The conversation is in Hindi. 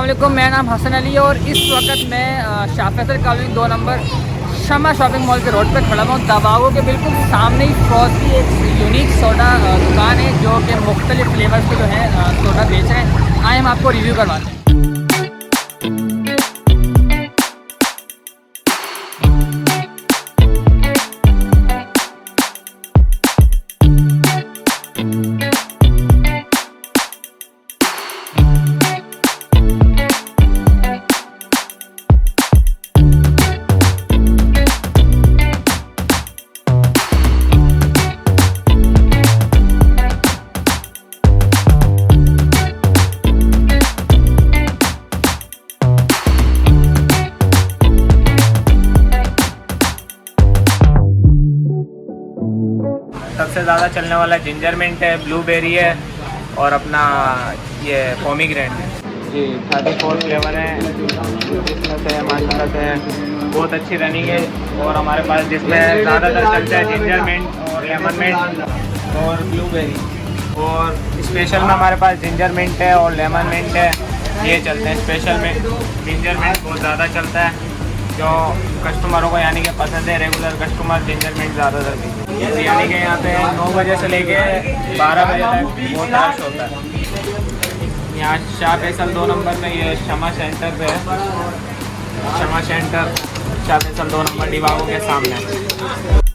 अस्सलामुअलैकुम, मेरा नाम हसन अली है और इस वक्त मैं शाह फैसल कॉलोनी 2 नंबर शमा शॉपिंग मॉल के रोड पर खड़ा हूँ। दवाओं के बिल्कुल सामने ही फ्रॉज की एक यूनिक सोडा दुकान है जो कि मुख्तलिफ फ्लेवर्स के जो है सोडा बेच रहे हैं। आए हम आपको रिव्यू करवाते हैं। सबसे ज़्यादा चलने वाला जिंजर मिंट है, ब्लूबेरी है और अपना ये पोमीग्रेनेट है जी। 34 फ्लेवर हैं जिसमें से माशाल्लाह से बहुत अच्छी रनिंग है। और हमारे पास जिसमें ज़्यादातर चलता है जिंजर मिंट और लेमन मिंट और ब्लूबेरी। और स्पेशल में हमारे पास जिंजर मिंट है और लेमन मिंट है, ये चलते हैं स्पेशल में। जिंजर मिंट बहुत ज़्यादा चलता है जो कस्टमरों को यानी कि पसंद है। रेगुलर कस्टमर जिंजर मिंट ज़्यादातर भी यानी कि यहाँ पे 9 बजे से लेके 12 बजे तक बहुत रश होता है। यहाँ शाह फैसल 2 नंबर में ये शमा सेंटर पे है। शमा सेंटर शाह फैसल 2 नंबर डिवागो के सामने।